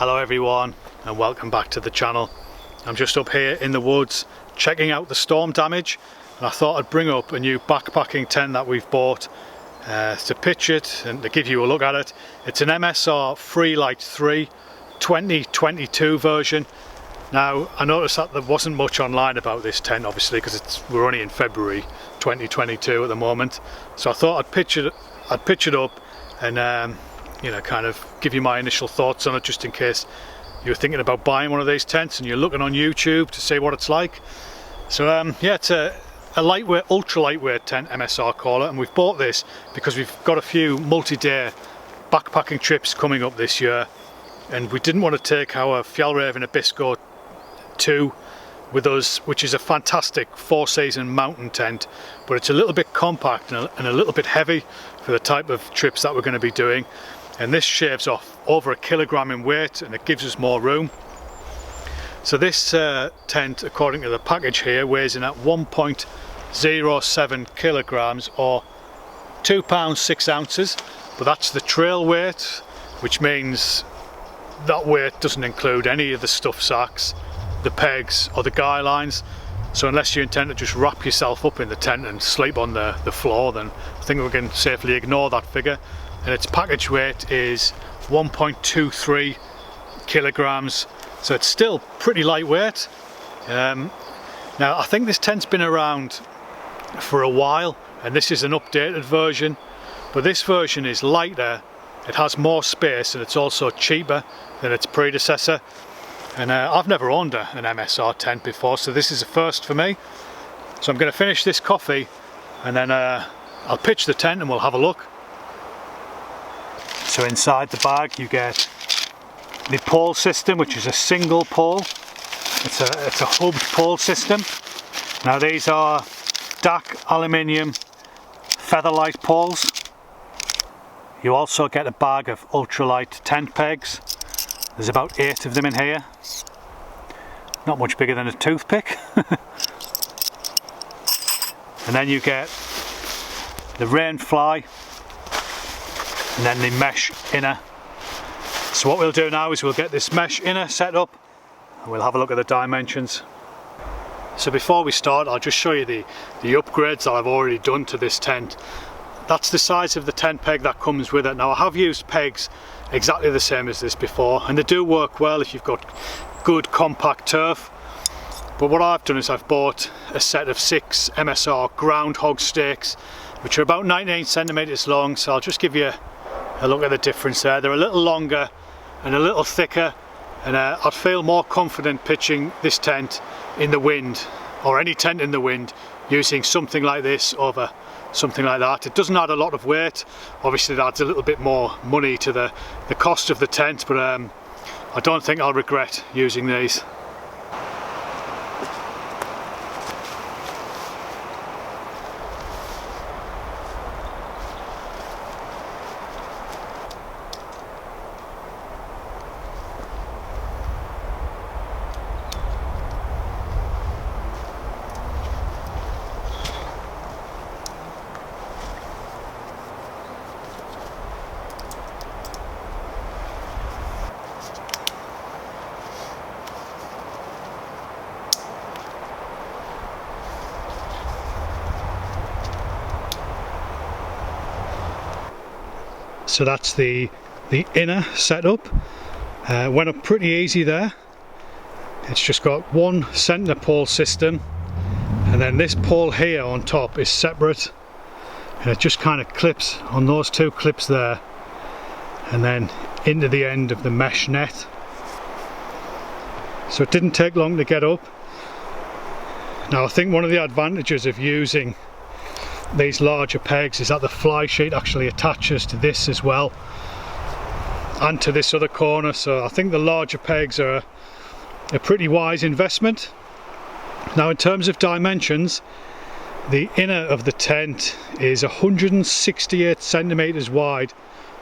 Hello everyone and welcome back to the channel. I'm just up here in the woods checking out the storm damage, and I thought I'd bring up a new backpacking tent that we've bought to pitch it and to give you a look at it. It's an MSR Freelite 3 2022 version. Now I noticed that there wasn't much online about this tent, obviously because we're only in February 2022 at the moment, so I thought I'd pitch it up and you know, kind of give you my initial thoughts on it, just in case you're thinking about buying one of these tents and you're looking on YouTube to see what it's like. So yeah, it's a lightweight, ultra lightweight tent, MSR call it, and we've bought this because we've got a few multi-day backpacking trips coming up this year, and we didn't want to take our Fjallraven Abisko 2 with us, which is a fantastic 4-season mountain tent, but it's a little bit compact and a little bit heavy for the type of trips that we're going to be doing. And this shaves off over 1 kilogram in weight and it gives us more room. So this tent, according to the package here, weighs in at 1.07 kilograms or 2 pounds 6 ounces, but that's the trail weight, which means that weight doesn't include any of the stuff sacks, the pegs or the guy lines. So unless you intend to just wrap yourself up in the tent and sleep on the floor, then I think we can safely ignore that figure. And its package weight is 1.23 kilograms, so it's still pretty lightweight. Now I think this tent's been around for a while, and this is an updated version, but this version is lighter, it has more space, and it's also cheaper than its predecessor. And I've never owned an MSR tent before, so this is a first for me. So I'm going to finish this coffee and then I'll pitch the tent and we'll have a look. So inside the bag you get the pole system, which is a single pole. It's a hubbed pole system. Now these are DAC aluminium featherlight poles. You also get a bag of ultralight tent pegs. There's about 8 of them in here. Not much bigger than a toothpick. And then you get the rain fly and then the mesh inner. So what we'll do now is we'll get this mesh inner set up and we'll have a look at the dimensions. So before we start, I'll just show you the upgrades that I've already done to this tent. That's the size of the tent peg that comes with it. Now I have used pegs exactly the same as this before, and they do work well if you've got good compact turf. But what I've done is I've bought a set of 6 MSR groundhog stakes, which are about 19 centimeters long. So I'll just give you a look at the difference there. They're a little longer and a little thicker, and I'd feel more confident pitching this tent in the wind, or any tent in the wind, using something like this over something like that. It doesn't add a lot of weight. Obviously that adds a little bit more money to the cost of the tent, but I don't think I'll regret using these. So that's the inner setup. Went up pretty easy there. It's just got one centre pole system, and then this pole here on top is separate, and it just kind of clips on those 2 clips there and then into the end of the mesh net. So it didn't take long to get up. Now I think one of the advantages of using these larger pegs is that the fly sheet actually attaches to this as well, and to this other corner. So I think the larger pegs are a pretty wise investment. Now in terms of dimensions, the inner of the tent is 168 centimeters wide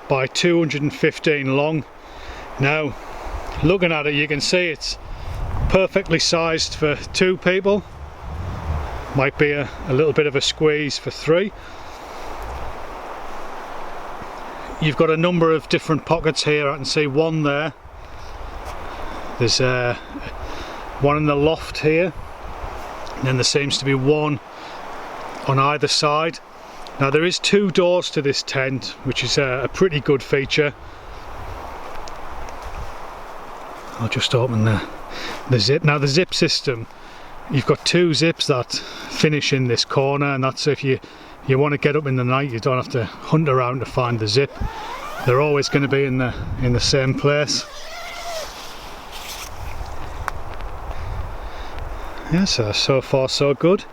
by 215 long. Now looking at it, you can see it's perfectly sized for 2 people. Might be a little bit of a squeeze for 3. You've got a number of different pockets here. I can see one there, There's one in the loft here, and then there seems to be one on either side. Now there is 2 doors to this tent, which is a pretty good feature. I'll just open the zip. Now the zip system, you've got 2 zips that finish in this corner, and that's if you want to get up in the night, you don't have to hunt around to find the zip. They're always going to be in the same place. Yeah, so far so good.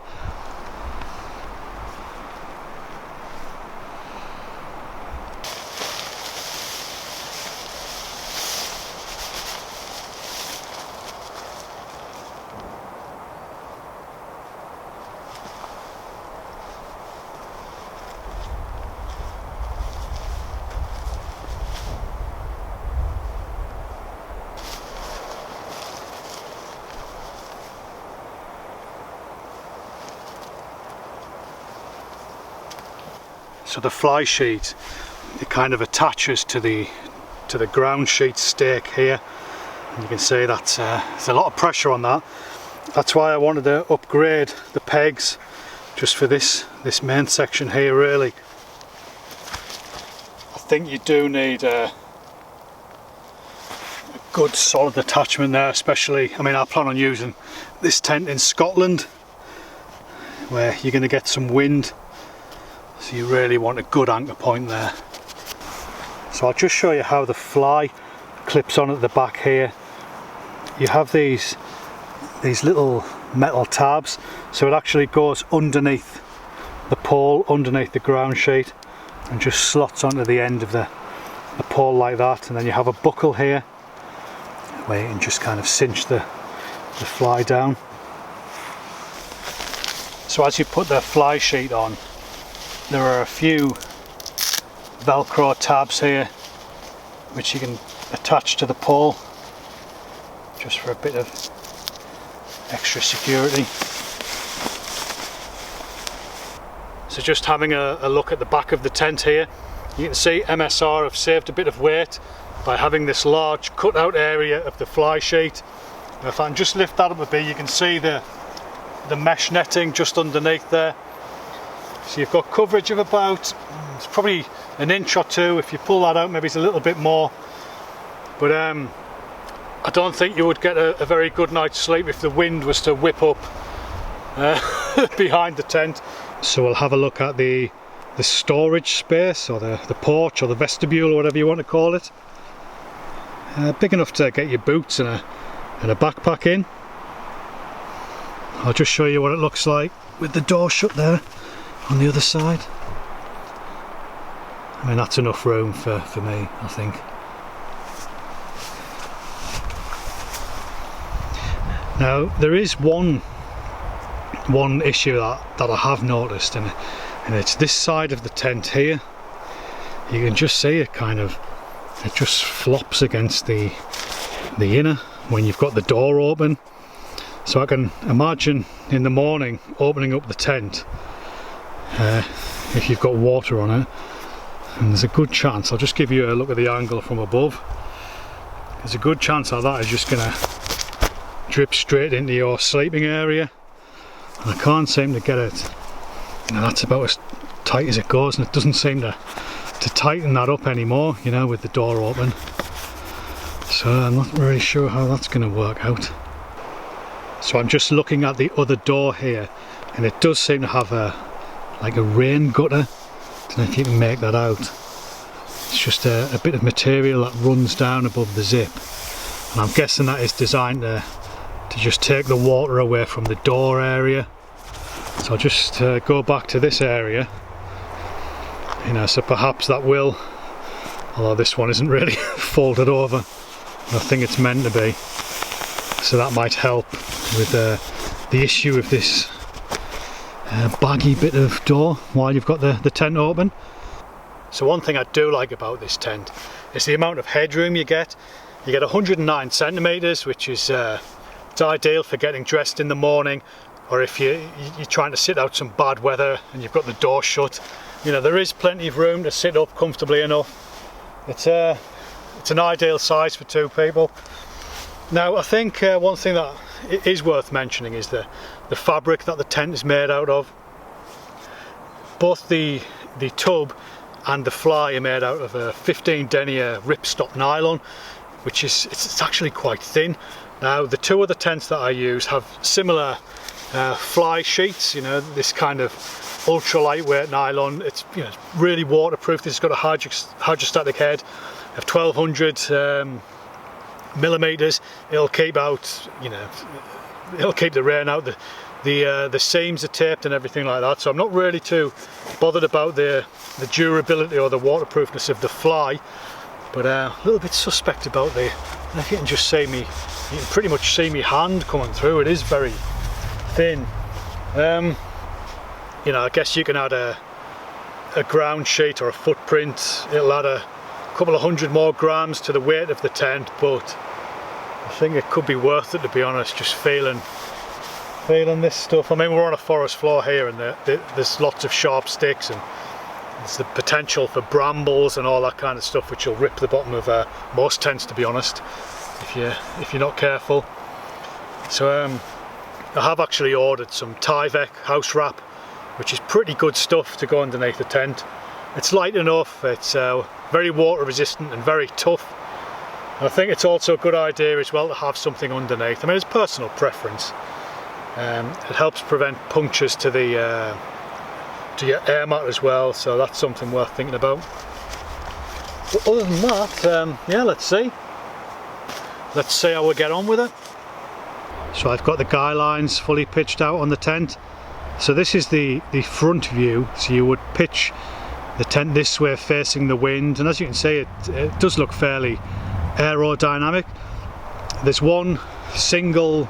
So the fly sheet, it kind of attaches to the ground sheet stake here, and you can see that there's a lot of pressure on that. That's why I wanted to upgrade the pegs just for this main section here. Really, I think you do need a good solid attachment there, especially, I mean, I plan on using this tent in Scotland where you're going to get some wind. So you really want a good anchor point there. So I'll just show you how the fly clips on at the back here. You have these little metal tabs, so it actually goes underneath the pole, underneath the ground sheet, and just slots onto the end of the pole like that. And then you have a buckle here where you can just kind of cinch the fly down. So as you put the fly sheet on, there are a few Velcro tabs here which you can attach to the pole just for a bit of extra security. So just having a look at the back of the tent here, you can see MSR have saved a bit of weight by having this large cutout area of the fly sheet. Now if I can just lift that up a bit, you can see the mesh netting just underneath there. So you've got coverage of about, it's probably an inch or 2. If you pull that out, maybe it's a little bit more. But I don't think you would get a very good night's sleep if the wind was to whip up behind the tent. So we'll have a look at the storage space, or the porch, or the vestibule, or whatever you want to call it. Big enough to get your boots and a backpack in. I'll just show you what it looks like with the door shut there on the other side. I mean, that's enough room for me, I think. Now there is one issue that I have noticed, and it's this side of the tent here. You can just see it it just flops against the inner when you've got the door open. So I can imagine in the morning opening up the tent, if you've got water on it, and there's a good chance, I'll just give you a look at the angle from above, there's a good chance that is just going to drip straight into your sleeping area, and I can't seem to get it. Now that's about as tight as it goes, and it doesn't seem to tighten that up anymore, you know, with the door open. So I'm not really sure how that's going to work out. So I'm just looking at the other door here, and it does seem to have like a rain gutter. Don't know if you can make that out. It's just a bit of material that runs down above the zip, and I'm guessing that is designed to just take the water away from the door area. So I'll just go back to this area, you know, so perhaps that will, although this one isn't really folded over, I think it's meant to be, so that might help with the issue of this baggy bit of door while you've got the tent open. So one thing I do like about this tent is the amount of headroom you get. You get 109 centimeters, which is it's ideal for getting dressed in the morning, or if you're trying to sit out some bad weather and you've got the door shut. You know, there is plenty of room to sit up comfortably enough. It's an ideal size for 2 people. Now I think one thing that is worth mentioning is the fabric that the tent is made out of. Both the tub and the fly are made out of a 15 denier ripstop nylon, which is it's actually quite thin. Now the two other tents that I use have similar fly sheets, you know, this kind of ultra lightweight nylon. It's, you know, really waterproof. This has got a hydrostatic head of 1200 millimeters. It'll keep out, you know, it'll keep the rain out. The seams are taped and everything like that, so I'm not really too bothered about the durability or the waterproofness of the fly, but a little bit suspect about the, and if you can just see me, you can pretty much see me hand coming through. It is very thin. You know, I guess you can add a ground sheet or a footprint. It'll add a couple of hundred more grams to the weight of the tent, but I think it could be worth it, to be honest, just feeling this stuff. I mean, we're on a forest floor here, and there's lots of sharp sticks, and there's the potential for brambles and all that kind of stuff, which will rip the bottom of most tents, to be honest, if you're not careful. So I have actually ordered some Tyvek house wrap, which is pretty good stuff to go underneath the tent. It's light enough, it's very water resistant and very tough. And I think it's also a good idea as well to have something underneath. I mean, it's personal preference. It helps prevent punctures to to your air mat as well, so that's something worth thinking about. But other than that, yeah, let's see how we get on with it. So I've got the guy lines fully pitched out on the tent. So this is the front view, so you would pitch the tent this way facing the wind, and as you can see, it does look fairly aerodynamic. There's one single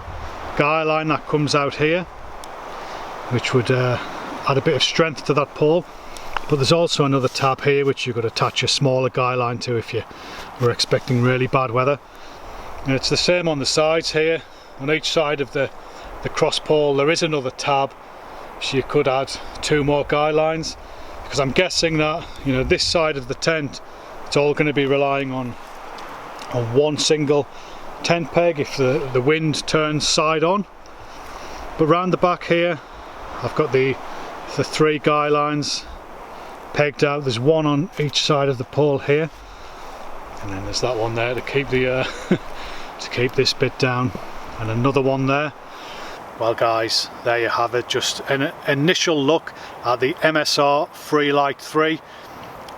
guy line that comes out here, which would add a bit of strength to that pole, but there's also another tab here which you could attach a smaller guy line to if you were expecting really bad weather. And it's the same on the sides here. On each side of the cross pole there is another tab, so you could add two more guy lines, because I'm guessing that, you know, this side of the tent, it's all going to be relying on one single tent peg if the wind turns side on. But round the back here I've got the three guy lines pegged out. There's one on each side of the pole here, and then there's that one there to keep the to keep this bit down, and another one there. Well guys, there you have it, just an initial look at the MSR Freelite 3.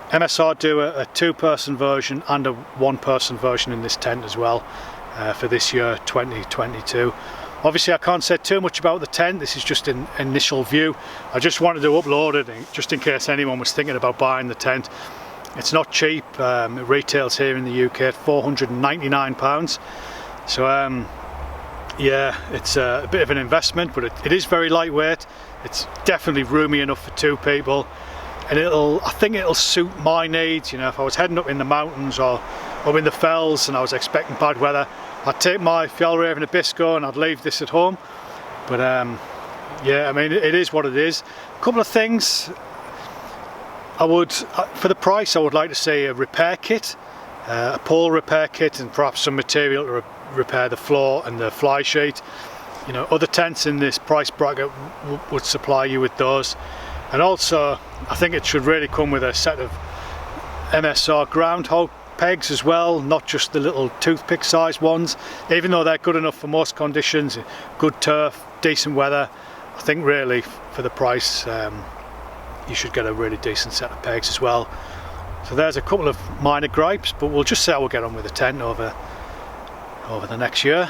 MSR do a two-person version and a one-person version in this tent as well for this year 2022. Obviously I can't say too much about the tent, this is just an initial view. I just wanted to upload it just in case anyone was thinking about buying the tent. It's not cheap, it retails here in the UK at £499. So yeah, it's a bit of an investment, but it is very lightweight. It's definitely roomy enough for two people, and I think it'll suit my needs. You know, if I was heading up in the mountains or in the fells and I was expecting bad weather, I'd take my Fjallraven Abisko and I'd leave this at home. But yeah, I mean, it is what it is. A couple of things I would, for the price, I would like to see a repair kit, a pole repair kit, and perhaps some material to repair the floor and the fly sheet. You know, other tents in this price bracket would supply you with those. And also I think it should really come with a set of MSR groundhog pegs as well, not just the little toothpick sized ones, even though they're good enough for most conditions, good turf, decent weather. I think really for the price you should get a really decent set of pegs as well. So there's a couple of minor gripes, but we'll just see how we'll get on with the tent over the next year.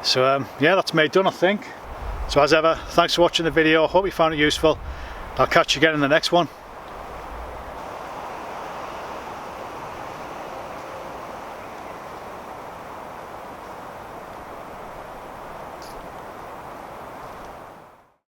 So yeah, that's me done, I think. So as ever, thanks for watching the video. I hope you found it useful. I'll catch you again in the next one.